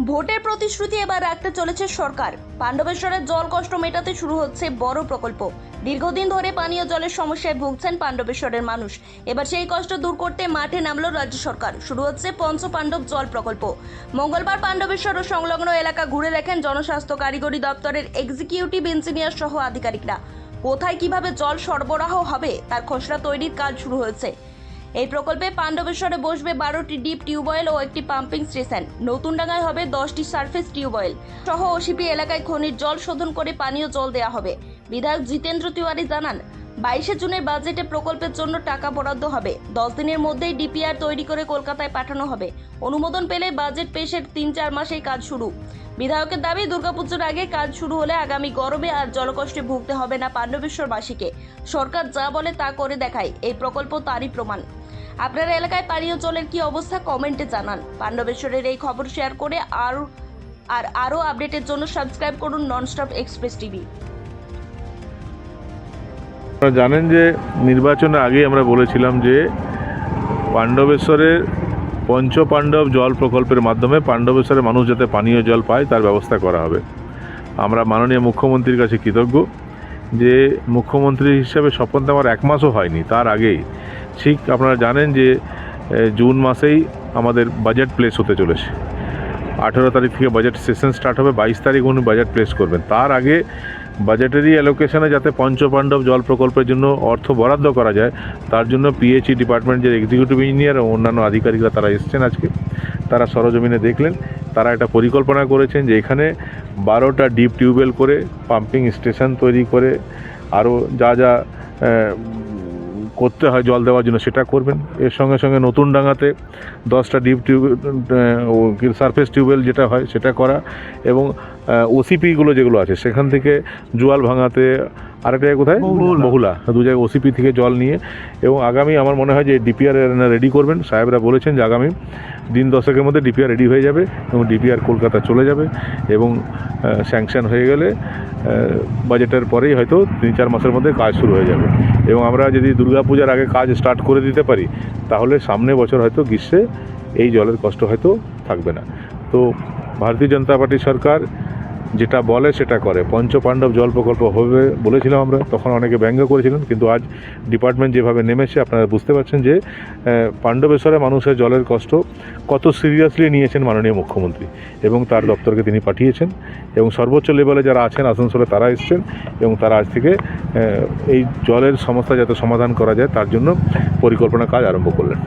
ভোটের প্রতিশ্রুতি এবার রাখতে চলেছে সরকার। পাণ্ডবেশ্বরের জল কষ্ট মেটাতে শুরু হচ্ছে বড় প্রকল্প। দীর্ঘদিন ধরে পানীয় জলের সমস্যায় ভুগছেন পাণ্ডবেশ্বরের মানুষ। এবার সেই কষ্ট দূর করতে মাঠে নামলো রাজ্য সরকার। শুরু হচ্ছে পঞ্চপাণ্ডব জল প্রকল্প। মঙ্গলবার পাণ্ডবেশ্বর ও সংলগ্ন এলাকা ঘুরে দেখেন জনস্বাস্থ্য কারিগরি দপ্তরের এক্সিকিউটিভ ইঞ্জিনিয়ার সহ আধিকারিকরা। কোথায় কিভাবে জল সরবরাহ হবে তার খসড়া তৈরির কাজ শুরু হয়েছে। এই প্রকল্পে পাণ্ডবেশ্বরে বসবে 12টি ডিপ টিউবওয়েল ও একটি পাম্পিং স্টেশন। নতুনডাঙ্গায় হবে 10টি সারফেস টিউবওয়েল সহ ওসিপি এলাকায় খনির জল শোধন করে পানীয় জল দেওয়া হবে। বিধায়ক জিতেন্দ্র তিওয়ারি জানান, 22শে জুনের বাজেটে প্রকল্পের জন্য টাকা বরাদ্দ হবে। 10 দিনের মধ্যেই ডিপিআর তৈরি করে কলকাতায় পাঠানো হবে। অনুমোদন পেলে বাজেট পেশের 3-4 মাসেই কাজ শুরু। বিধায়কের দাবি, দুর্গাপুজোর আগে কাজ শুরু হলে আগামী গরমে আর জলকষ্টে ভুগতে হবে না পাণ্ডবেশ্বরবাসীকে। সরকার যা বলে তা করে দেখায়, এই প্রকল্প তারই প্রমাণ। আপনার এলাকায় পানীয় জলের কি অবস্থা কমেন্টে জানান। পাণ্ডবেশ্বরের এই খবর শেয়ার করে আরও আপডেটের জন্য সাবস্ক্রাইব করুন ননস্টপ এক্সপ্রেস টিভি। আপনারা জানেন যে নির্বাচনের আগে আমরা বলেছিলাম যে পাণ্ডবেশ্বরের পঞ্চপাণ্ডব জল প্রকল্পের মাধ্যমে পাণ্ডবেশ্বরের মানুষ যাতে পানীয় জল পায় তার ব্যবস্থা করা হবে। আমরা মাননীয় মুখ্যমন্ত্রীর কাছে কৃতজ্ঞ যে মুখ্যমন্ত্রী হিসেবে শপথ নেওয়ার 1 মাসও হয়নি, তার আগেই ঠিক আপনারা জানেন যে জুন মাসেই আমাদের বাজেট প্লেস হতে চলেছে। 18 তারিখ থেকে বাজেট সেশন স্টার্ট হবে, 22 তারিখ উনি বাজেট প্লেস করবেন। তার আগে বাজেটারি অ্যালোকেশনে যাতে পঞ্চপাণ্ডব জল প্রকল্পের জন্য অর্থ বরাদ্দ করা যায় তার জন্য পিএইচই ডিপার্টমেন্টের এক্সিকিউটিভ ইঞ্জিনিয়ার ও অন্যান্য আধিকারিকরা তারা এসছেন আজকে। তারা সরজমিনে দেখলেন, তারা একটা পরিকল্পনা করেছেন যে এখানে 12টা ডিপ টিউবওয়েল করে পাম্পিং স্টেশন তৈরি করে আরও যা যা করতে হয় জল দেওয়ার জন্য সেটা করবেন। এর সঙ্গে সঙ্গে নতুনডাঙ্গাতে 10টা ডিপ টিউবওয়েল সারফেস টিউবওয়েল যেটা হয় সেটা করা এবং ওসিপিগুলো যেগুলো আছে সেখান থেকে জোয়াল ভাঙাতে আরেকটা কোথায় বহুলা 2 জায়গায় ওসিপি থেকে জল নিয়ে এবং আগামী আমার মনে হয় যে ডিপিআর রেডি করবেন। সাহেবরা বলেছেন যে আগামী দিন 10-এর মধ্যে ডিপিআর রেডি হয়ে যাবে এবং ডিপিআর কলকাতা চলে যাবে এবং স্যাংশন হয়ে গেলে বাজেটের পরেই হয়তো 3-4 মাসের মধ্যে কাজ শুরু হয়ে যাবে এবং আমরা যদি দুর্গাপূজার আগে কাজ স্টার্ট করে দিতে পারি তাহলে সামনে বছর হয়তো গ্রীষ্মে এই জলের কষ্ট হয়তো থাকবে না। তো ভারতীয় জনতা পার্টি সরকার যেটা বলে সেটা করে। পঞ্চপাণ্ডব জল প্রকল্প হবে বলেছিলাম আমরা, তখন অনেকে ব্যঙ্গ করেছিলেন, কিন্তু আজ ডিপার্টমেন্ট যেভাবে নেমেছে আপনারা বুঝতে পারছেন যে পাণ্ডবেশ্বরের মানুষের জলের কষ্ট কত সিরিয়াসলি নিয়েছেন মাননীয় মুখ্যমন্ত্রী এবং তার দপ্তরকে তিনি পাঠিয়েছেন এবং সর্বোচ্চ লেভেলে যারা আছেন আসানসোলে তারা এসছেন এবং তারা আজ থেকে এই জলের সমস্যা যাতে সমাধান করা যায় তার জন্য পরিকল্পনা কাজ আরম্ভ করলেন।